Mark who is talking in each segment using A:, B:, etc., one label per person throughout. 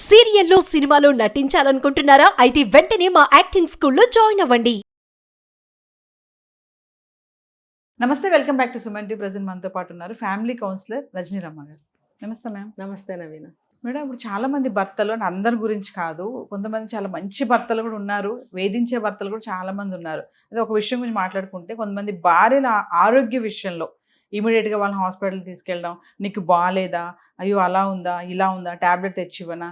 A: సీరియల్లో సినిమాలో నటించాలనుకుంటున్నారా? అయితే వెంటనే మా యాక్టింగ్ స్కూల్లో జాయిన్ అవ్వండి.
B: నమస్తే, welcome back to Suman TV. Present మనతో పాటు ఉన్నారు ఫ్యామిలీ కౌన్సిలర్ రజనీ రమ్మ గారు. నమస్తే మ్యామ్.
C: నమస్తే నవీన.
B: మేడం, ఇప్పుడు చాలా మంది భర్తలు అని అందరి గురించి కాదు, కొంతమంది చాలా మంచి భర్తలు కూడా ఉన్నారు, వేధించే భర్తలు కూడా చాలా మంది ఉన్నారు. అదే ఒక విషయం గురించి మాట్లాడుకుంటే, కొంతమంది భార్యల ఆరోగ్య విషయంలో ఇమీడియట్గా వాళ్ళని హాస్పిటల్ తీసుకెళ్ళడం, నీకు బాగాలేదా, అయ్యో అలా ఉందా ఇలా ఉందా, ట్యాబ్లెట్ తెచ్చివ్వనా,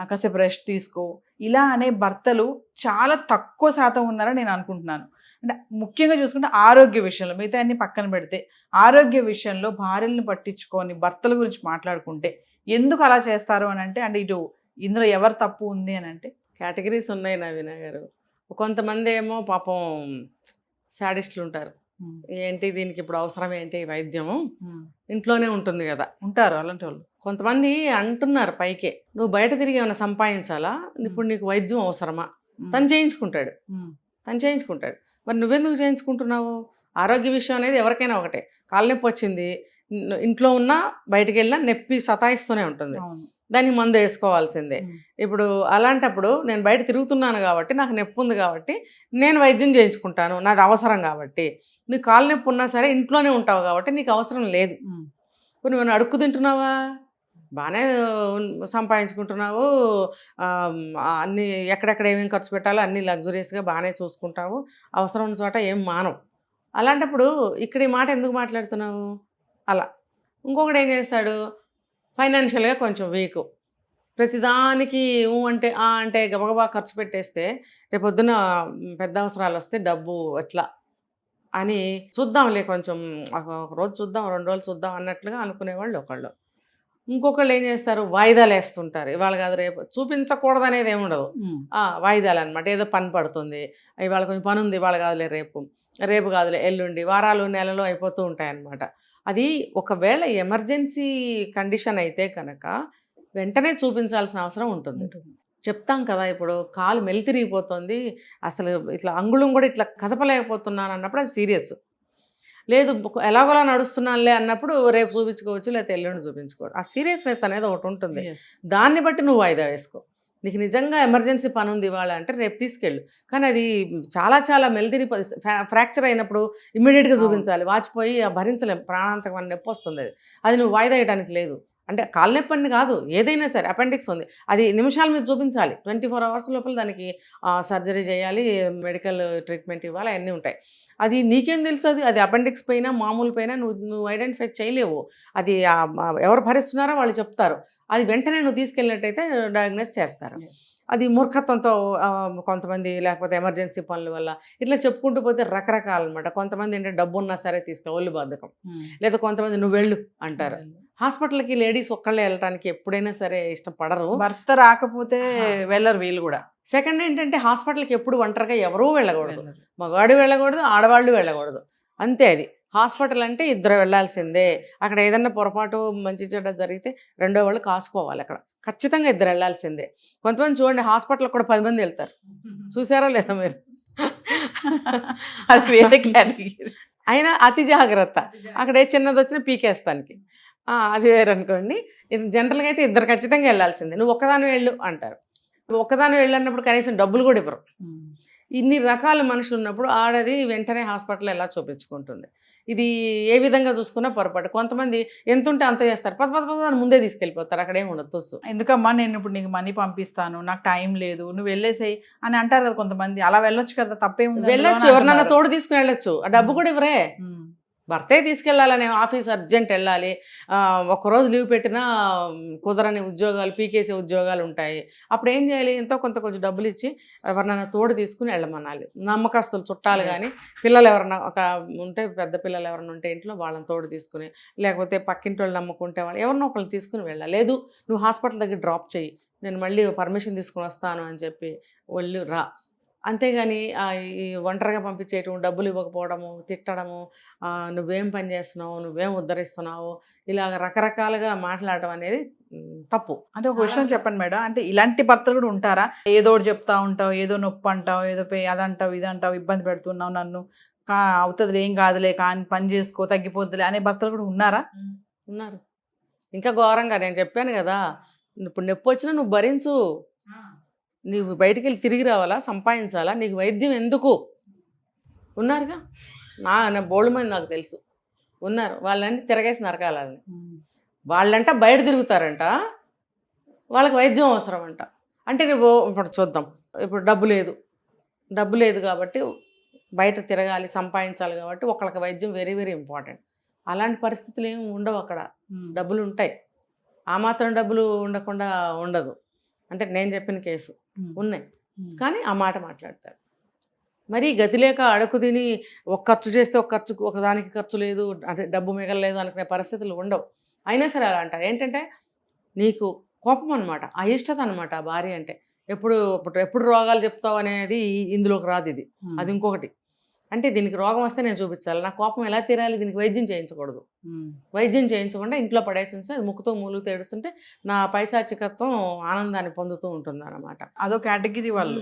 B: కాసేపు రెస్ట్ తీసుకో, ఇలా అనే భర్తలు చాలా తక్కువ శాతం ఉన్నారని నేను అనుకుంటున్నాను. అంటే ముఖ్యంగా చూసుకుంటే ఆరోగ్య విషయంలో, మిగతా అన్ని పక్కన పెడితే ఆరోగ్య విషయంలో భార్యలను పట్టించుకొని భర్తల గురించి మాట్లాడుకుంటే ఎందుకు అలా చేస్తారు అని అంటే ఇటు ఇందులో ఎవరు తప్పు ఉంది అని అంటే
C: కేటగిరీస్ ఉన్నాయి నవీన గారు. కొంతమంది ఏమో పాపం శాడిస్టులు ఉంటారు. ఏంటి దీనికి ఇప్పుడు అవసరం ఏంటి వైద్యము, ఇంట్లోనే ఉంటుంది కదా
B: ఉంటారు అలాంటి వాళ్ళు.
C: కొంతమంది అంటున్నారు పైకే, నువ్వు బయట తిరిగి ఏమైనా సంపాదించాలా, ఇప్పుడు నీకు వైద్యం అవసరమా, తను చేయించుకుంటాడు. మరి నువ్వెందుకు చేయించుకుంటున్నావు? ఆరోగ్య విషయం అనేది ఎవరికైనా ఒకటే. కాళ్ళ నొప్పి వచ్చింది, ఇంట్లో ఉన్నా బయటకు వెళ్ళినా నొప్పి సతాయిస్తూనే ఉంటుంది, దానికి మందు వేసుకోవాల్సిందే. ఇప్పుడు అలాంటప్పుడు నేను బయట తిరుగుతున్నాను కాబట్టి, నాకు నొప్పి ఉంది కాబట్టి నేను వైద్యం చేయించుకుంటాను, నాది అవసరం కాబట్టి. నీకు కాళ్ళ నొప్పి ఉన్నా సరే ఇంట్లోనే ఉంటావు కాబట్టి నీకు అవసరం లేదు. ఇప్పుడు నువ్వు అడుక్కు తింటున్నావా, బాగానే సంపాదించుకుంటున్నావు, అన్నీ ఎక్కడెక్కడ ఏమేమి ఖర్చు పెట్టాలో అన్నీ లగ్జరీస్గా బాగానే చూసుకుంటావు, అవసరం ఉన్న చోట ఏం మానవు. అలాంటప్పుడు ఇక్కడ ఈ మాట ఎందుకు మాట్లాడుతున్నావు అలా. ఇంకొకటి ఏం చేస్తాడు, ఫైనాన్షియల్గా కొంచెం వీకు, ప్రతిదానికి అంటే గబగబా ఖర్చు పెట్టేస్తే రేపొద్దున పెద్ద అవసరాలు వస్తే డబ్బు ఎట్లా అని చూద్దాంలే, కొంచెం ఒక రోజు చూద్దాం, 2 రోజులు చూద్దాం అన్నట్లుగా అనుకునేవాళ్ళు ఒకళ్ళు. ఇంకొకళ్ళు ఏం చేస్తారు, వాయిదాలు వేస్తుంటారు. ఇవాళ కాదు రేపు, చూపించకూడదు అనేది ఏముండదు, వాయిదాలు అనమాట. ఏదో పని పడుతుంది, ఇవాళ కొంచెం పని ఉంది, ఇవాళ కాదులే రేపు, రేపు కాదులే ఎల్లుండి, వారాలు నెలలు అయిపోతూ ఉంటాయన్నమాట. అది ఒకవేళ ఎమర్జెన్సీ కండిషన్ అయితే కనుక వెంటనే చూపించాల్సిన అవసరం ఉంటుంది. చెప్తాం కదా, ఇప్పుడు కాలు మెలితిరిగిపోతుంది, అసలు ఇట్లా అంగుళం కూడా ఇట్లా కదపలేకపోతున్నాను అన్నప్పుడు అది సీరియస్. లేదు ఎలాగోలా నడుస్తున్నానులే అన్నప్పుడు రేపు చూపించుకోవచ్చు, లేకపోతే ఎల్లుండి చూపించుకోవచ్చు. ఆ సీరియస్నెస్ అనేది ఒకటి ఉంటుంది, దాన్ని బట్టి నువ్వు వాయిదా వేసుకో. నీకు నిజంగా ఎమర్జెన్సీ పని ఉంది ఇవాళ అంటే రేపు తీసుకెళ్ళు. కానీ అది చాలా మెలితిరి ఫ్రాక్చర్ అయినప్పుడు ఇమ్మీడియట్గా చూపించాలి, వాచిపోయి భరించలేం, ప్రాణాంతకమైన నొప్పి వస్తుంది. అది నువ్వు వాయిదా వేయడానికి లేదు. అంటే కాళ్ళ నొప్పి అని కాదు, ఏదైనా సరే, అపెండిక్స్ ఉంది, అది నిమిషాల మీద చూపించాలి. 24 అవర్స్ లోపల దానికి సర్జరీ చేయాలి, మెడికల్ ట్రీట్మెంట్ ఇవ్వాలి, అన్నీ ఉంటాయి. అది నీకేం తెలుసు, అది అపెండిక్స్ పైన మామూలు పైన నువ్వు ఐడెంటిఫై చేయలేవు. అది ఎవరు భరిస్తున్నారో వాళ్ళు చెప్తారు. అది వెంటనే నువ్వు తీసుకెళ్ళినట్టయితే డయాగ్నోస్ చేస్తారు. అది మూర్ఖత్వంతో కొంతమంది, లేకపోతే ఎమర్జెన్సీ పనుల వల్ల ఇట్లా చెప్పుకుంటూ పోతే రకరకాలు అనమాట. కొంతమంది ఏంటంటే డబ్బు ఉన్నా సరే ఒళ్ళు బద్ధకం, లేదా కొంతమంది నువ్వు వెళ్ళు అంటారు. హాస్పిటల్కి లేడీస్ ఒక్కళ్ళే వెళ్ళడానికి ఎప్పుడైనా సరే ఇష్టపడరు,
B: భర్త రాకపోతే వెళ్ళరు వీళ్ళు కూడా.
C: సెకండ్ ఏంటంటే హాస్పిటల్కి ఎప్పుడు ఒంటరిగా ఎవరూ వెళ్ళకూడదు, మగవాడు వెళ్ళకూడదు, ఆడవాళ్ళు వెళ్ళకూడదు, అంతే. అది హాస్పిటల్ అంటే ఇద్దరు వెళ్ళాల్సిందే. అక్కడ ఏదన్నా పొరపాటు మంచి చెడ్డ జరిగితే రెండో వాళ్ళు కాసుకోవాలి, అక్కడ ఖచ్చితంగా ఇద్దరు వెళ్ళాల్సిందే. కొంతమంది చూడండి, హాస్పిటల్కి కూడా 10 మంది వెళ్తారు, చూసారో లేదా మీరు?
B: అది వేరే కేటగిరీ.
C: అయినా అతి జాగ్రత్త, అక్కడ ఏ చిన్నది వచ్చినా పీకేస్తానికి, అది వేరు అనుకోండి. జనరల్గా అయితే ఇద్దరు ఖచ్చితంగా వెళ్ళాల్సిందే. నువ్వు ఒక్కదాని వెళ్ళు అంటారు. ఒక్కదాని వెళ్ళినప్పుడు కనీసం డబ్బులు కూడా ఇవ్వరు. ఇన్ని రకాల మనుషులు ఉన్నప్పుడు ఆడది వెంటనే హాస్పిటల్ ఎలా చూపించుకుంటుంది? ఇది ఏ విధంగా చూసుకున్నా పొరపాటు. కొంతమంది ఎంత ఉంటే అంత చేస్తారు, పద ముందే తీసుకెళ్ళిపోతారు, అక్కడేమి ఉండదు. తోసు
B: ఎందుకమ్మా నేను ఇప్పుడు నీకు మనీ పంపిస్తాను, నాకు టైం లేదు, నువ్వు వెళ్ళేసేయి అని అంటారు కదా కొంతమంది. అలా వెళ్ళొచ్చు కదా, తప్పేముంది,
C: వెళ్ళొచ్చు, ఎవరినన్నా తోడు తీసుకుని వెళ్ళొచ్చు, ఆ డబ్బు కూడా ఇవ్వరే. భర్తే తీసుకెళ్ళాలనే ఆఫీస్ అర్జెంట్ వెళ్ళాలి, ఒక్కరోజు లీవ్ పెట్టినా కుదరని ఉద్యోగాలు, పీకేసే ఉద్యోగాలు ఉంటాయి. అప్పుడు ఏం చేయాలి, ఎంతో కొంచెం డబ్బులు ఇచ్చి ఎవరినైనా తోడు తీసుకుని వెళ్ళమనాలి. నమ్మకస్తులు, చుట్టాలు కానీ, పిల్లలు ఎవరన్నా ఉంటే, పెద్ద పిల్లలు ఎవరైనా ఉంటే ఇంట్లో వాళ్ళని తోడు తీసుకుని, లేకపోతే పక్కింటి వాళ్ళు నమ్ముకుంటే వాళ్ళు ఎవరినో ఒకళ్ళు తీసుకుని వెళ్ళాలి. లేదు నువ్వు హాస్పిటల్ దగ్గర డ్రాప్ చేయి, నేను మళ్ళీ పర్మిషన్ తీసుకుని వస్తాను అని చెప్పి వాళ్ళు రా. అంతేగాని ఈ ఒంటరిగా పంపించేయటం, డబ్బులు ఇవ్వకపోవడము, తిట్టడము, నువ్వేం పని చేస్తున్నావు, నువ్వేం ఉద్ధరిస్తున్నావు, ఇలాగ రకరకాలుగా మాట్లాడటం అనేది తప్పు.
B: అంటే ఒక విషయం చెప్పండి మేడం, అంటే ఇలాంటి భర్తలు కూడా ఉంటారా? ఏదో ఒకటి చెప్తా ఉంటావు, ఏదో నొప్పి అంటావు, ఏదో అదంటావు ఇదంటావు, ఇబ్బంది పెడుతున్నావు నన్ను, అవుతుంది ఏం కాదులే, కానీ పని చేసుకో తగ్గిపోద్దులే అనే భర్తలు కూడా ఉన్నారా?
C: ఉన్నారు. ఇంకా ఘోరంగా నేను చెప్పాను కదా, ఇప్పుడు నొప్పి వచ్చినా నువ్వు భరించు, నువ్వు బయటికి వెళ్ళి తిరిగి రావాలా, సంపాదించాలా, నీకు వైద్యం ఎందుకు? ఉన్నారుగా, నా బోల్డ్ మంది నాకు తెలుసు ఉన్నారు, వాళ్ళని తిరగేసి నరకాలని. వాళ్ళంట బయట తిరుగుతారంట, వాళ్ళకి వైద్యం అవసరం అంట. అంటే నువ్వు ఇప్పుడు చూద్దాం, ఇప్పుడు డబ్బు లేదు కాబట్టి బయట తిరగాలి, సంపాదించాలి కాబట్టి ఒకళ్ళకి వైద్యం వెరీ వెరీ ఇంపార్టెంట్. అలాంటి పరిస్థితులు ఏమి ఉండవు అక్కడ. డబ్బులు ఉంటాయి, ఆ మాత్రం డబ్బులు ఉండకుండా ఉండదు. అంటే నేను చెప్పిన కేసు ఉన్నాయి, కానీ ఆ మాట మాట్లాడతారు. మరి గతి లేక అడుగు తిని ఒక ఖర్చు చేస్తే ఒకదానికి ఖర్చు లేదు, అంటే డబ్బు మిగలలేదు అనుకునే పరిస్థితులు ఉండవు. అయినా సరే అలా అంటారు. ఏంటంటే నీకు కోపం అనమాట, అయిష్టత అనమాట ఆ భార్య అంటే. ఎప్పుడు రోగాలు చెప్తావు అనేది ఇందులోకి రాదు. ఇది అది ఇంకొకటి. అంటే దీనికి రోగం వస్తే నేను చూపించాలి, నా కోపం ఎలా తీరాలి, దీనికి వైద్యం చేయించకూడదు. వైద్యం చేయించకుండా ఇంట్లో పడేసి ఉంటే అది ముక్కుతో మూలుగుతో ఏడుస్తుంటే నా పైశాచికత్వం ఆనందాన్ని పొందుతూ ఉంటుంది అన్నమాట.
B: అదో కేటగిరీ వాళ్ళు.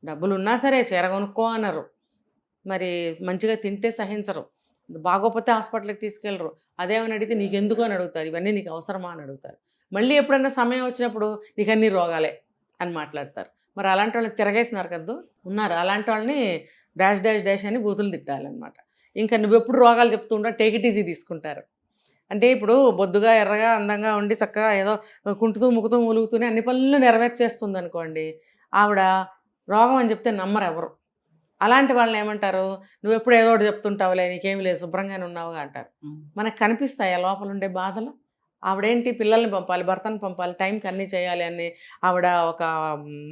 C: డబ్బులు ఉన్నా సరే చీర కొనుక్కో అన్నారు, మరి మంచిగా తింటే సహించరు, బాగోపోతే హాస్పిటల్కి తీసుకెళ్ళరు. అదేమని అడిగితే నీకు ఎందుకు అని అడుగుతారు, ఇవన్నీ నీకు అవసరమా అని అడుగుతారు. మళ్ళీ ఎప్పుడైనా సమయం వచ్చినప్పుడు నీకు అన్ని రోగాలే అని మాట్లాడతారు. మరి అలాంటి వాళ్ళని తిరగేసినారు కద్దు ఉన్నారు. అలాంటి వాళ్ళని డాష్ డాష్ డాష్ అని బూతులు తిట్టాలన్నమాట. ఇంకా నువ్వు ఎప్పుడు రోగాలు చెప్తూ ఉంటా, టేక్ ఇట్ ఈజీ తీసుకుంటారు. అంటే ఇప్పుడు బొద్దుగా ఎర్రగా అందంగా ఉండి చక్కగా ఏదో కుంటుతూ ముక్కుతూ మూలుగుతూనే అన్ని పనులు నెరవేర్చేస్తుంది అనుకోండి, ఆవిడ రోగం అని చెప్తే నమ్మరు ఎవరు. అలాంటి వాళ్ళని ఏమంటారు, నువ్వు ఎప్పుడు ఏదో ఒకటి చెప్తుంటావులే, నీకేమి లేదు, శుభ్రంగానే ఉన్నావుగా అంటారు. మనకు కనిపిస్తాయి ఆ లోపల ఉండే బాధలు. ఆవిడేంటి పిల్లల్ని పంపాలి, భర్తను పంపాలి, టైంకి అన్నీ చేయాలి అని ఆవిడ ఒక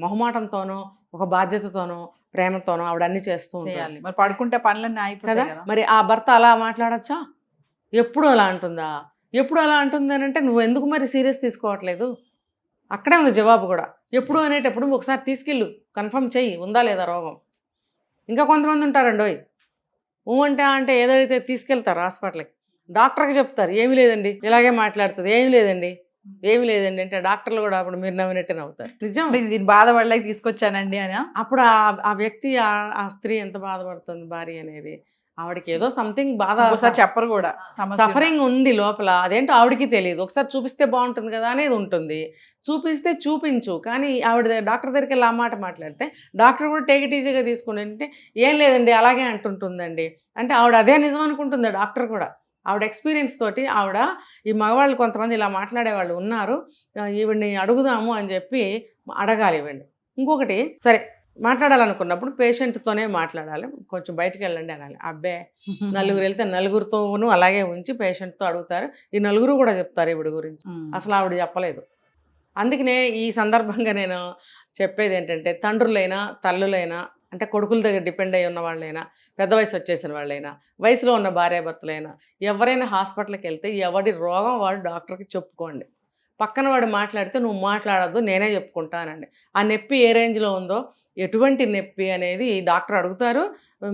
C: మొహమాటంతోనో ఒక బాధ్యతతోనో ప్రేమతోనో ఆవిడ అన్నీ చేస్తూ
B: చేయాలి. మరి పడుకుంటే పనులన్నీ అయిపోతాయి కదా.
C: మరి ఆ భర్త అలా మాట్లాడచ్చా? ఎప్పుడు అలా అంటుందా? ఎప్పుడు అలా అంటుంది అని అంటే నువ్వు ఎందుకు మరి సీరియస్ తీసుకోవట్లేదు? అక్కడే ఉంది జవాబు కూడా. ఎప్పుడు అనేటప్పుడు ఒకసారి తీసుకెళ్ళు, కన్ఫర్మ్ చెయ్యి ఉందా లేదా రోగం. ఇంకా కొంతమంది ఉంటారండి, అంటే ఏదైతే తీసుకెళ్తారు హాస్పిటల్కి, డాక్టర్కి చెప్తారు ఏమీ లేదండి, ఇలాగే మాట్లాడుతుంది, ఏమీ లేదండి అంటే డాక్టర్లు కూడా అప్పుడు మీరు నవ్వినట్టే నవ్వుతారు. నిజం,
B: దీని బాధపడలేక తీసుకొచ్చానండి అని.
C: అప్పుడు ఆ వ్యక్తి ఆ స్త్రీ ఎంత బాధపడుతుంది భార్య అనేది, ఆవిడకి ఏదో సంథింగ్ బాధ,
B: ఒకసారి చెప్పరు కూడా,
C: సఫరింగ్ ఉంది లోపల, అదేంటో ఆవిడకి తెలియదు. ఒకసారి చూపిస్తే బాగుంటుంది కదా అనేది ఉంటుంది. చూపిస్తే చూపించు, కానీ ఆవిడ డాక్టర్ దగ్గరికి వెళ్ళి ఆ మాట మాట్లాడితే డాక్టర్ కూడా టేక్ ఇట్ ఈజీగా తీసుకుని అంటే ఏం లేదండి అలాగే అంటుంటుందండి అంటే ఆవిడ అదే నిజం అనుకుంటుంది. డాక్టర్ కూడా ఆవిడ ఎక్స్పీరియన్స్ తోటి ఆవిడ ఈ మగవాళ్ళు కొంతమంది ఇలా మాట్లాడే వాళ్ళు ఉన్నారు, ఈవిడ్ని అడుగుదాము అని చెప్పి అడగాలి ఇవ్వండి. ఇంకొకటి, సరే మాట్లాడాలనుకున్నప్పుడు పేషెంట్తోనే మాట్లాడాలి, కొంచెం బయటకు వెళ్ళండి అనాలి. అబ్బే నలుగురు వెళ్తే నలుగురితోనూ అలాగే ఉంచి పేషెంట్తో అడుగుతారు, ఈ నలుగురు కూడా చెప్తారు ఈవిడ గురించి. అసలు ఆవిడ చెప్పలేదు. అందుకనే ఈ సందర్భంగా నేను చెప్పేది ఏంటంటే, తండ్రులైనా తల్లులైనా, అంటే కొడుకుల దగ్గర డిపెండ్ అయ్యి ఉన్న వాళ్ళైనా, పెద్ద వయసు వచ్చేసిన వాళ్ళైనా, వయసులో ఉన్న భార్యాభర్తలైనా, ఎవరైనా హాస్పిటల్కి వెళ్తే ఎవరి రోగం వాడు డాక్టర్కి చెప్పుకోండి. పక్కన వాడు మాట్లాడితే నువ్వు మాట్లాడద్దు, నేనే చెప్పుకుంటానండి. ఆ నొప్పి ఏ రేంజ్లో ఉందో, ఎటువంటి నొప్పి అనేది డాక్టర్ అడుగుతారు.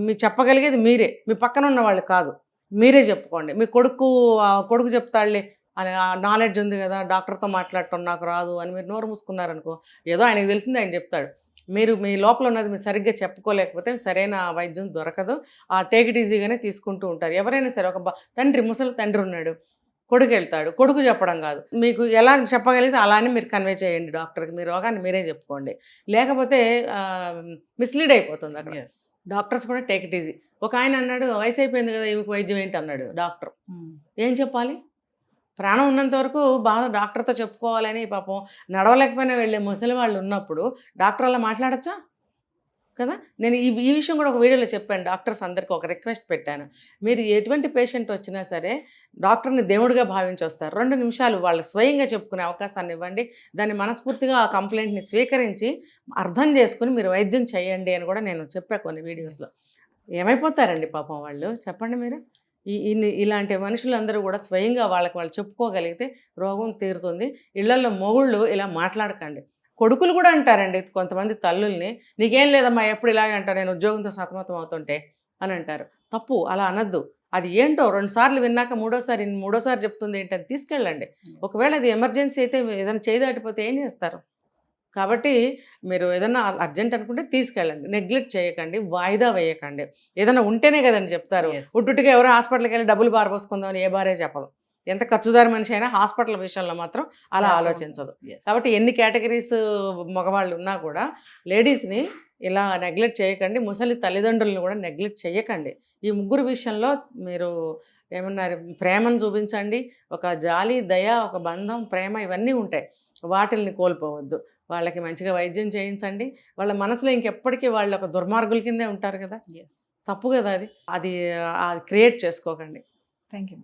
C: మీరు చెప్పగలిగేది మీరే, మీ పక్కన ఉన్న వాళ్ళు కాదు, మీరే చెప్పుకోండి. మీ కొడుకు చెప్తాడులే అని నాలెడ్జ్ ఉంది కదా, డాక్టర్తో మాట్లాడటం నాకు రాదు అని మీరు నోరు మూసుకున్నారనుకో, ఏదో ఆయనకు తెలిసింది ఆయన చెప్తాడు. మీరు మీ లోపల ఉన్నది మీరు సరిగ్గా చెప్పుకోలేకపోతే సరైన వైద్యం దొరకదు. ఆ టేక్ ఇట్ ఈజీగానే తీసుకుంటూ ఉంటారు. ఎవరైనా సరే, ఒక ముసలి తండ్రి ఉన్నాడు, కొడుకు వెళ్తాడు, కొడుకు చెప్పడం కాదు, మీకు ఎలా చెప్పగలిగితే అలానే మీరు కన్వే చేయండి డాక్టర్కి, మీ రోగాన్ని మీరే చెప్పుకోండి. లేకపోతే మిస్లీడ్ అయిపోతుంది అక్కడ. డాక్టర్స్ కూడా టేక్ ఇట్ ఈజీ. ఒక ఆయన అన్నాడు, వయసు అయిపోయింది కదా ఈమెకు వైద్యం ఏంటి అన్నాడు డాక్టర్. ఏం చెప్పాలి? ప్రాణం ఉన్నంత వరకు బాగా డాక్టర్తో చెప్పుకోవాలని పాపం నడవలేకపోయినా వెళ్ళే ముసలి వాళ్ళు ఉన్నప్పుడు డాక్టర్ అలా మాట్లాడచ్చా కదా. నేను ఈ విషయం కూడా ఒక వీడియోలో చెప్పాను, డాక్టర్స్ అందరికీ ఒక రిక్వెస్ట్ పెట్టాను. మీరు ఎటువంటి పేషెంట్ వచ్చినా సరే డాక్టర్ని దేవుడిగా భావించి వస్తారు, 2 నిమిషాలు వాళ్ళు స్వయంగా చెప్పుకునే అవకాశాన్ని ఇవ్వండి. దాన్ని మనస్ఫూర్తిగా ఆ కంప్లైంట్ని స్వీకరించి అర్థం చేసుకుని మీరు వైద్యం చేయండి అని కూడా నేను చెప్పా కొన్ని వీడియోస్లో. ఏమైపోతారండి పాపం వాళ్ళు, చెప్పండి మీరు. ఇలాంటి మనుషులందరూ కూడా స్వయంగా వాళ్ళకి వాళ్ళు చెప్పుకోగలిగితే రోగం తీరుతుంది. ఇళ్లలో మొగుళ్ళు ఇలా మాట్లాడకండి. కొడుకులు కూడా అంటారండి కొంతమంది తల్లుల్ని, నీకేం లేదమ్మా ఎప్పుడు ఇలాగే అంటారు, నేను ఉద్యోగంతో సతమతం అవుతుంటే అని అంటారు. తప్పు, అలా అనద్దు. అది ఏంటో 2 సార్లు విన్నాక మూడోసారి చెప్తుంది ఏంటని తీసుకెళ్ళండి. ఒకవేళ అది ఎమర్జెన్సీ అయితే ఏదైనా చేయి దాటిపోతే ఏం చేస్తారు? కాబట్టి మీరు ఏదైనా అర్జెంట్ అనుకుంటే తీసుకెళ్ళండి, నెగ్లెక్ట్ చేయకండి, వాయిదా వేయకండి. ఏదైనా ఉంటేనే కదండి చెప్తారు. ఉట్టుగా ఎవరో హాస్పిటల్కి వెళ్ళి డబ్బులు పారపోసుకుందామని ఏ భార్య చెప్పదు. ఎంత ఖర్చుదారి మనిషి అయినా హాస్పిటల్ విషయంలో మాత్రం అలా
B: జాగ్రత్త
C: ఆలోచించదు.
B: Yes.
C: కాబట్టి ఎన్ని కేటగిరీస్ మగవాళ్ళు ఉన్నా కూడా లేడీస్ని ఇలా నెగ్లెక్ట్ చేయకండి, ముసలి తల్లిదండ్రులను కూడా నెగ్లెక్ట్ చేయకండి. ఈ ముగ్గురు విషయంలో మీరు ఏమన్నారు, ప్రేమను చూపించండి, ఒక జాలి, దయ, ఒక బంధం, ప్రేమ ఇవన్నీ ఉంటాయి, వాటిల్ని కోల్పోవద్దు. వాళ్ళకి మంచిగా వైద్యం చేయించండి. వాళ్ళ మనసులో ఇంకెప్పటికీ వాళ్ళు ఒక దుర్మార్గుల కిందే ఉంటారు కదా,
B: Yes.
C: తప్పు కదా అది క్రియేట్ చేసుకోకండి.
B: Thank you.